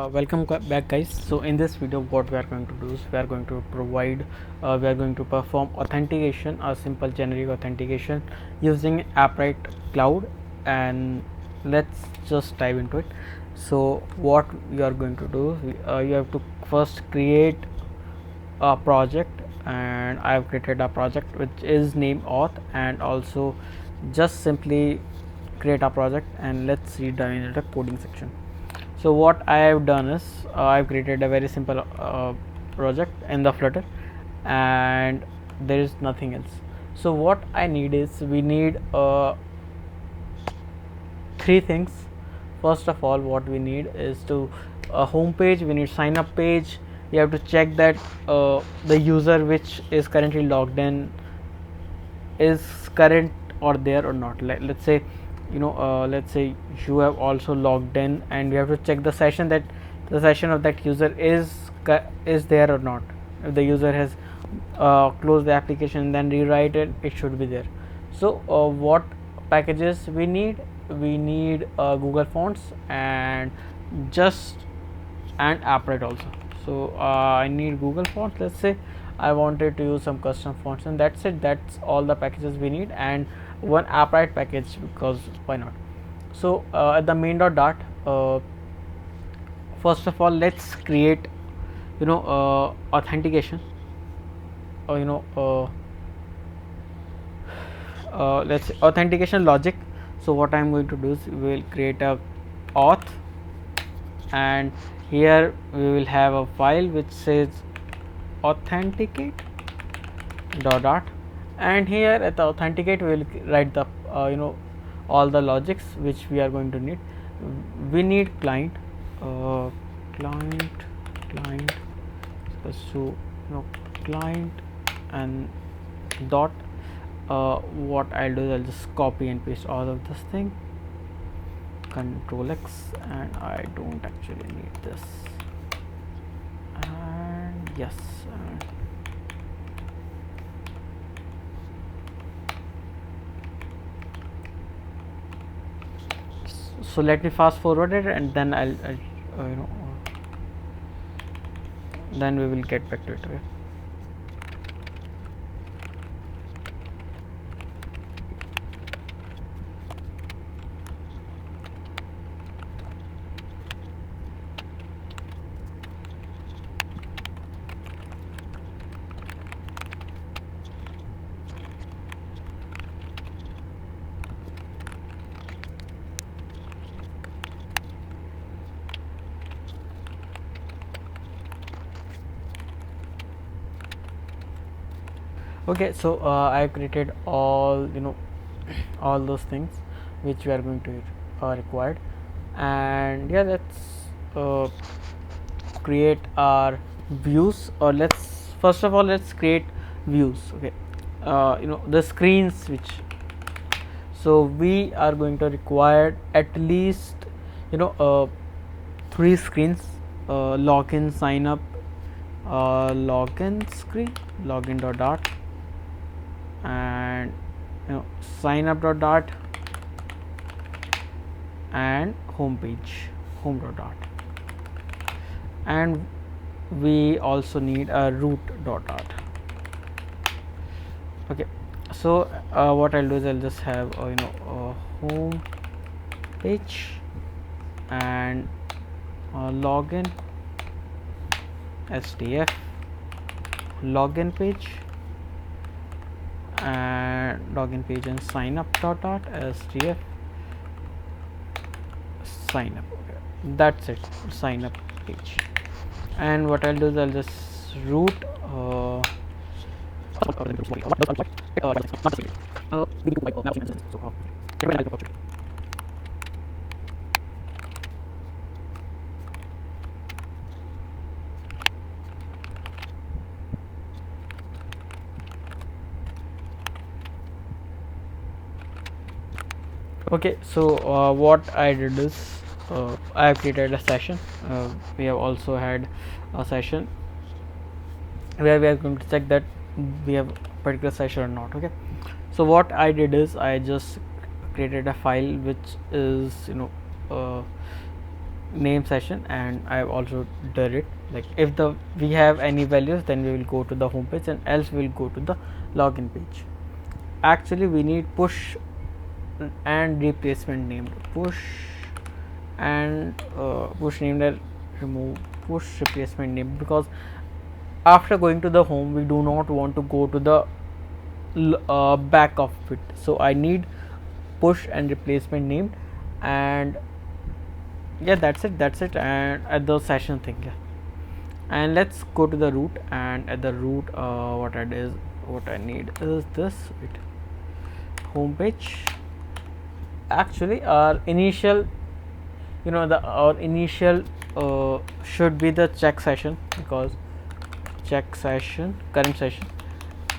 Back, guys. So in this video what we are going to do is we are going to perform authentication, a simple generic authentication using Appright Cloud, and let's just dive into it. So what you are going to do, you have to first create a project, and I have created a project which is named auth, and also just simply create a project, and let's see dive into the coding section. So what I have done is I've created a very simple project in the Flutter, and there is nothing else. So what I need is we need three things. First of all, what we need is to a home page. We need sign up page. You have to check that the user which is currently logged in is current or there or not. Let's say let's say you have also logged in, and we have to check the session that the session of that user is there or not. If the user has closed the application, then rewrite it, it should be there. So what packages we need? We need Google Fonts and Appright also. So I need Google Fonts. Let's say I wanted to use some custom fonts, and that's it. That's all the packages we need, and one Appright package, because why not. So at the main.dart, first of all, let's create authentication, let's say authentication logic. So what I'm going to do is we will create a auth, and here we will have a file which says authenticate dot, and here at the authenticate we will write the all the logics which we are going to need. We need client so client and dot. What I'll do is I'll just copy and paste all of this thing, Control X, and I don't actually need this, and yes, so let me fast forward it, and then I'll then we will get back to it. Okay. Okay, so I have created all all those things which we are going to required, and yeah, let's create our views, or let's create views. Okay, the screens which, so we are going to require at least 3 screens: login, sign up, login screen, login.dart, and sign up.dart, and home page, home.dart, and we also need a root.dart. Okay, so what I'll do is I'll just have a home page and login SDF, login page, and login page, and sign up.dart SDF, sign up. Okay, that's it, sign up page. And what I'll do is I'll just root okay. So what I did is I have created a session. We have also had a session where we are going to check that we have a particular session or not. Okay, so what I did is I just created a file which is name session, and I have also done it. Like if the we have any values, then we will go to the home page, and else we will go to the login page. Actually we need push and replacement named, push and push named and remove push replacement name, because after going to the home we do not want to go to the back of it. So I need push and replacement named, and yeah, that's it and at the session thing. Yeah, and let's go to the root, and at the root what I need is this, wait, home page. Actually our initial, our initial should be the check session, because check session current session,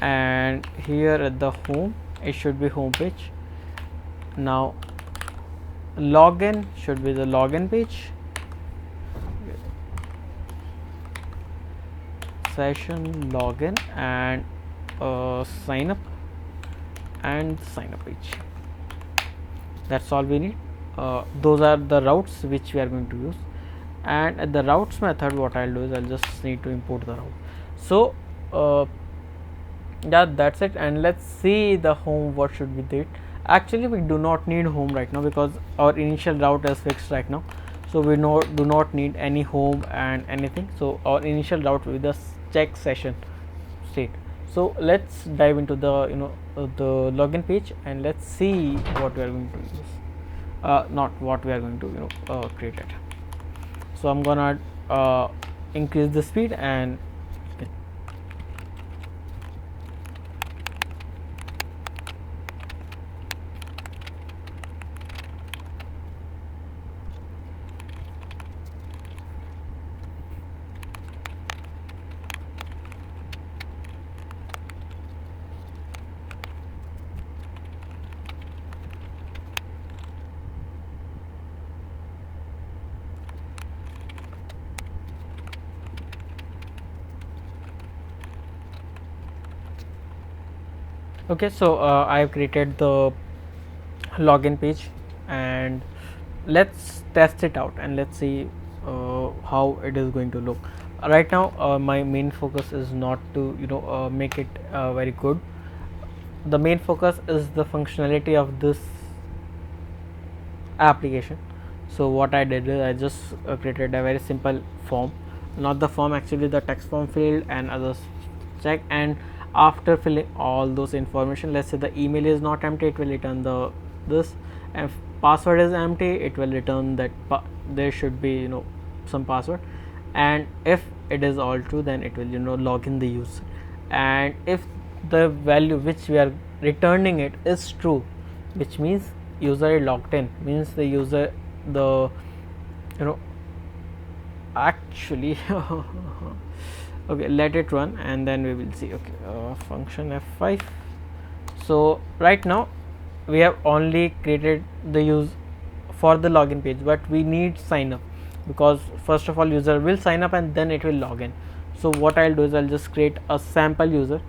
and here at the home it should be home page. Now login should be the login page, session login, and sign up page. That's all we need. Those are the routes which we are going to use, and at the routes method what I'll do is I'll just need to import the route. So yeah, that's it, and let's see the home what should be there. Actually we do not need home right now because our initial route is fixed right now, so we do not need any home and anything. So our initial route will be the check session state. So let's dive into the the login page, and let's see what we are going to use, not what we are going to create it. So I'm gonna increase the speed, and okay, so I have created the login page, and let's test it out and let's see how it is going to look. Right now my main focus is not to make it very good. The main focus is the functionality of this application. So what I did is I just created a very simple form, not the form, actually the text form field and others check, and after filling all those information, let's say the email is not empty, it will return the this, and if password is empty, it will return that there should be some password, and if it is all true, then it will log in the user. And if the value which we are returning it is true, which means user is logged in, means the user actually okay, let it run and then we will see. Okay, function F5. So right now we have only created the use for the login page, but we need sign up, because first of all user will sign up and then it will log in. So what I'll do is I'll just create a sample user.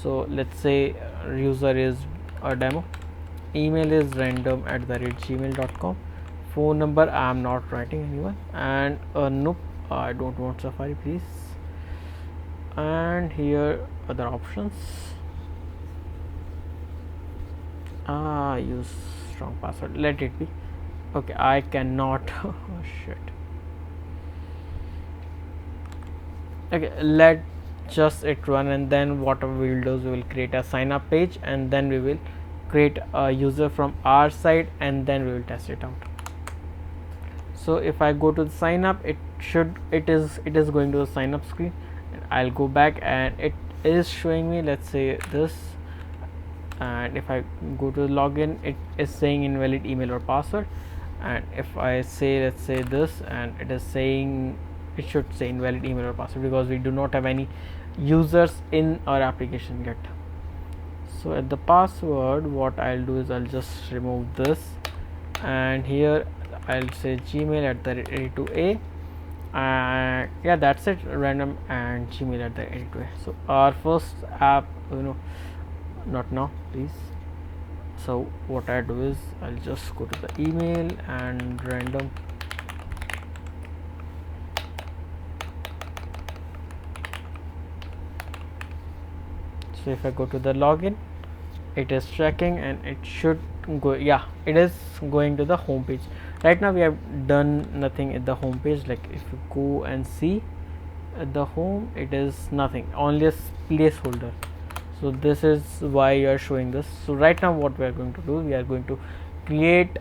So let's say user is a demo, email is random@gmail.com, phone number I am not writing anyone, and nope, I don't want Safari please, and here other options, use strong password, let it be. Okay, I cannot oh shit. Okay, let just it run, and then whatever we will do is we will create a sign up page, and then we will create a user from our side, and then we will test it out. So if I go to the sign up, it is going to the sign up screen, and I'll go back and it is showing me, let's say this, and if I go to the login, it is saying invalid email or password, and if I say, let's say this, and it is saying, it should say invalid email or password, because we do not have any users in our application yet. So at the password, what I'll do is I'll just remove this, and here I'll say gmail@82a, and yeah, that's it, random and gmail@82a. So our first app, not now please. So what I do is I'll just go to the email and random So if I go to the login, it is checking and it should go, yeah, it is going to the home page. Right now we have done nothing at the home page. Like if you go and see at the home, it is nothing, only a placeholder. So this is why you are showing this. So right now what we are going to do, we are going to create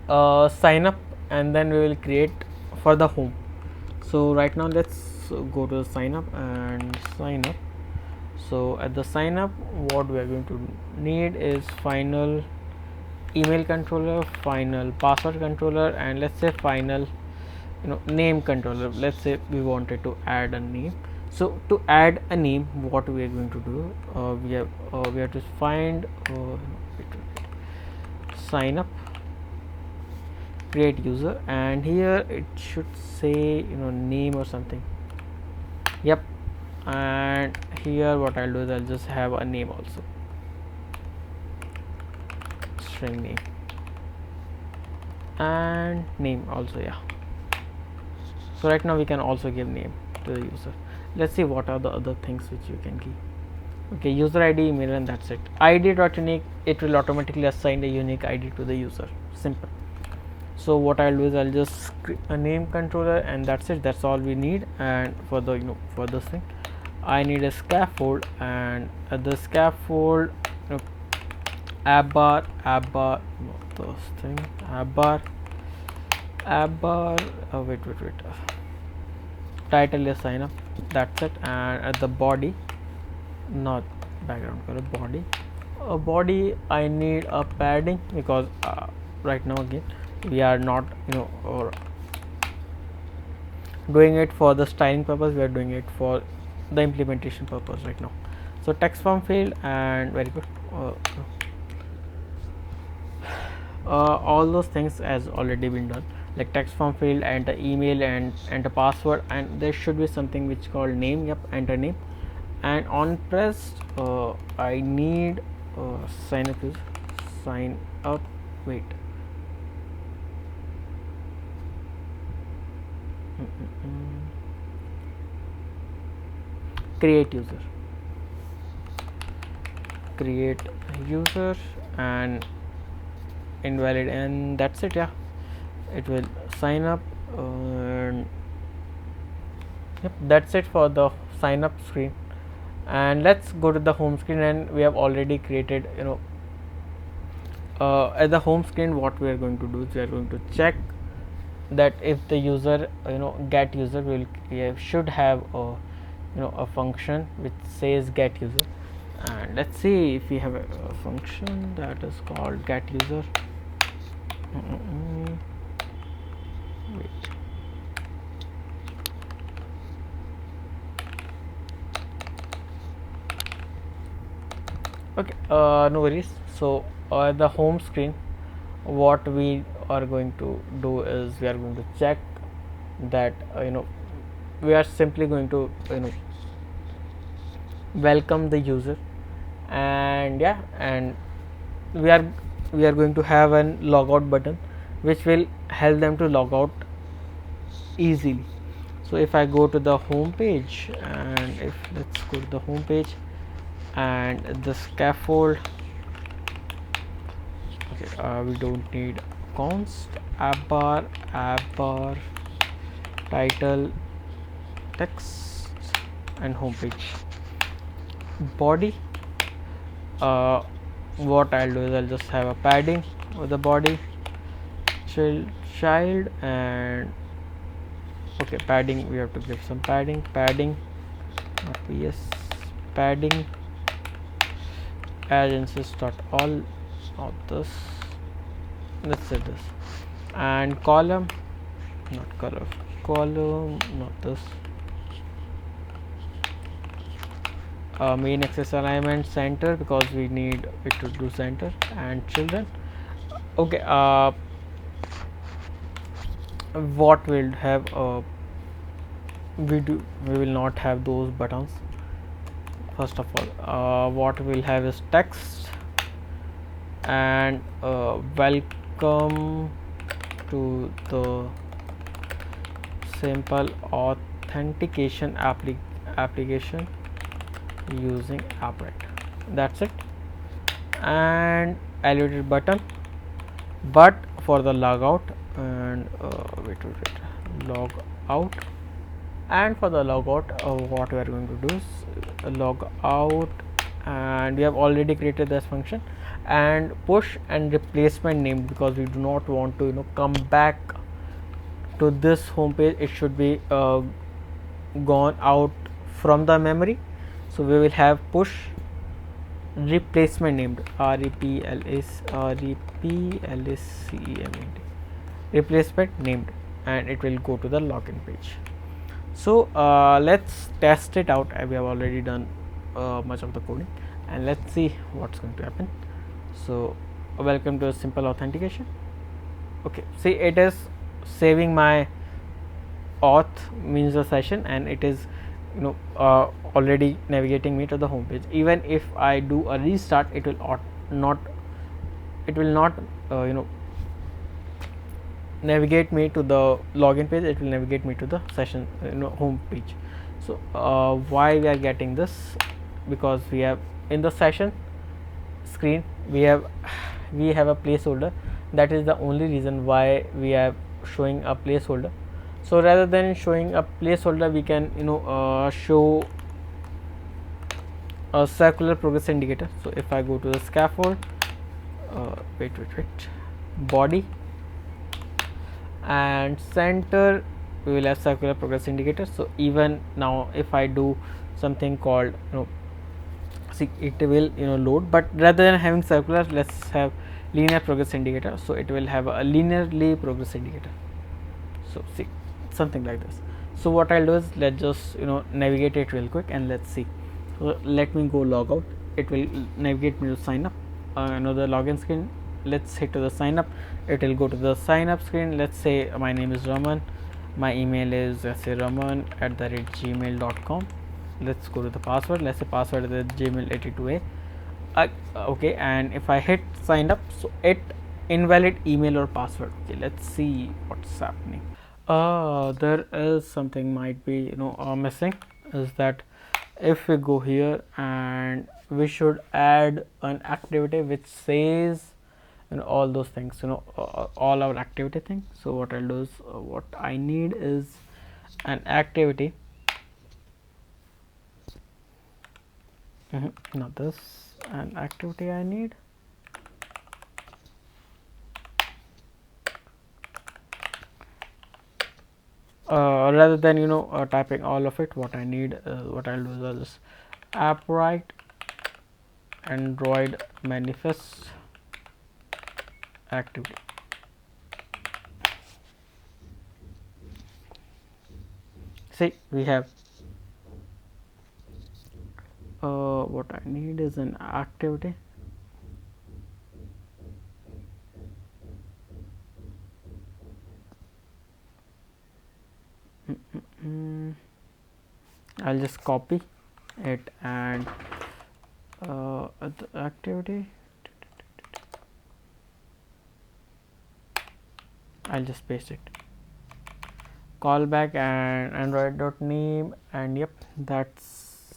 a sign up and then we will create for the home. So right now let's go to the sign up and sign up. So at the sign up, what we are going to need is final email controller, final password controller, and let's say final name controller. Let's say we wanted to add a name. So to add a name, what we are going to do, we have to find sign up, create user, and here it should say name or something. Yep. And here what I'll do is I'll just have a name also, string name, and name also, yeah. So right now we can also give name to the user. Let's see what are the other things which you can give. Okay, user ID, email, and that's it. id.unique, it will automatically assign a unique ID to the user. Simple. So what I'll do is I'll just create a name controller and that's it. That's all we need. And for the for this thing, I need a scaffold, and at the scaffold app bar, not this thing, app bar, wait, title is sign up, that's it. And at the body, not background color, body, I need a padding because right now again we are not or doing it for the styling purpose, we are doing it for the implementation purpose right now. So text form field, and very good, all those things has already been done, like text form field and the email and the password, and there should be something which called name. Yep, enter name. And on pressed, I need sign up, wait, create user and invalid, and that's it. Yeah, it will sign up, and yep, that's it for the sign up screen. And let's go to the home screen, and we have already created at the home screen what we are going to do is we are going to check that if the user get user will should have a function which says get user. And let's see if we have a function that is called get user. Wait. Okay, no worries. So the home screen, what we are going to do is we are going to check that we are simply going to welcome the user, and yeah, and we are going to have an logout button which will help them to log out easily. So if I go to the home page, and if let's go to the home page and the scaffold, okay, we don't need const app bar title text and home page. Body, what I'll do is I'll just have a padding with the body, child, and okay, padding, we have to give some padding, not ps, padding as insist.all, not this, let's say this, and column, not color, column, not this, main access alignment center because we need it to do center, and children. Okay, what we'll have, we will not have those buttons. First of all, what we'll have is text and welcome to the simple authentication application, using AppWrite. That's it. And elevated button, but for the logout, and log out. And for the logout, what we are going to do is log out, and we have already created this function, and push and replacement name, because we do not want to come back to this home page. It should be gone out from the memory. So we will have push replacement named replacement named, and it will go to the login page. So let's test it out. We have already done much of the coding, and let's see what's going to happen. So welcome to a simple authentication. Okay, see, it is saving my auth means the session, and it is already navigating me to the home page. Even if I do a restart, it will not navigate me to the login page. It will navigate me to the session home page. So why we are getting this? Because we have in the session screen we have a placeholder. That is the only reason why we are showing a placeholder. So rather than showing a placeholder, we can show a circular progress indicator. So if I go to the scaffold, body and center, we will have circular progress indicator. So even now if I do something called see, it will load, but rather than having circular, let's have linear progress indicator. So it will have a linearly progress indicator. So see, something like this. So what I'll do is, let's just navigate it real quick, and let's see. So let me go log out. It will navigate me to sign up. Another login screen. Let's hit to the sign up. It will go to the sign up screen. Let's say my name is Raman, my email is raman@gmail.com. let's go to the password. Let's say password is gmail82a. Okay, and if I hit sign up, so it invalid email or password. Okay, let's see what's happening. There is something might be missing, is that if we go here, and we should add an activity which says all those things, all our activity thing. So what I'll do is, what I need is an activity, not this, an activity I need. Rather than typing all of it, what I need, what I'll do is, I'll just AppWrite Android manifest activity. See, we have what I need is an activity. I'll just copy it, and the activity, I'll just paste it. Callback and android.name, and yep, that's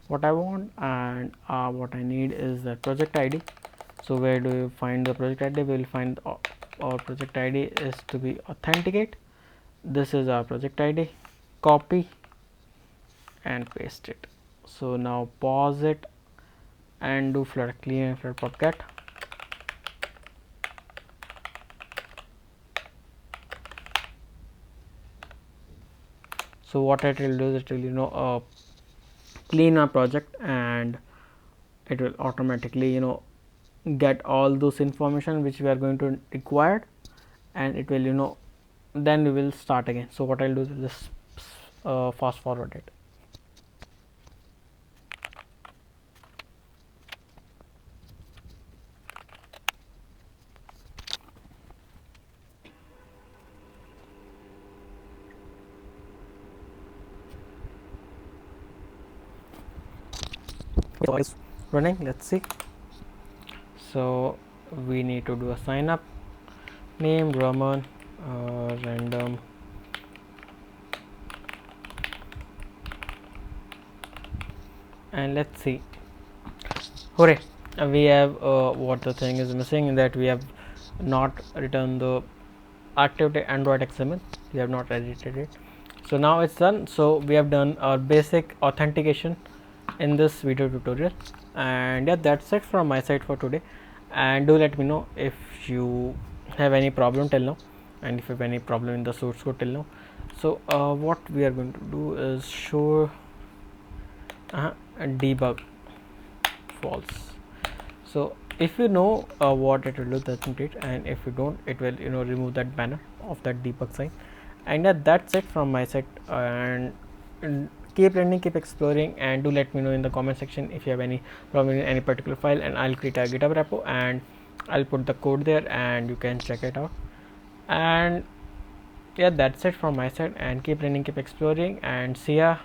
what I want. And what I need is the project ID. So where do you find the project ID? We will find our project ID is to be authenticate. This is our project ID. Copy and paste it. So now pause it and do Flutter clean and Flutter propagate. So what it will do is, it will clean our project, and it will automatically get all those information which we are going to require, and it will then we will start again. So what I'll do is just fast forward it. So it's running. Let's see. So we need to do a sign up. Name Raman, random, and let's see. Hooray, we have what the thing is missing, in that we have not written the activity Android XML. We have not edited it, so now it's done. So we have done our basic authentication in this video tutorial, and yeah, that's it from my side for today. And do let me know if you have any problem till now, and if you have any problem in the source code till now. So what we are going to do is show debug false. So if you know what it will do, that's it, and if you don't, it will remove that banner of that debug sign. And that's it from my side, and keep learning, keep exploring, and do let me know in the comment section if you have any problem in any particular file, and I'll create a GitHub repo and I'll put the code there and you can check it out. And yeah, that's it from my side, and keep learning, keep exploring, and see ya.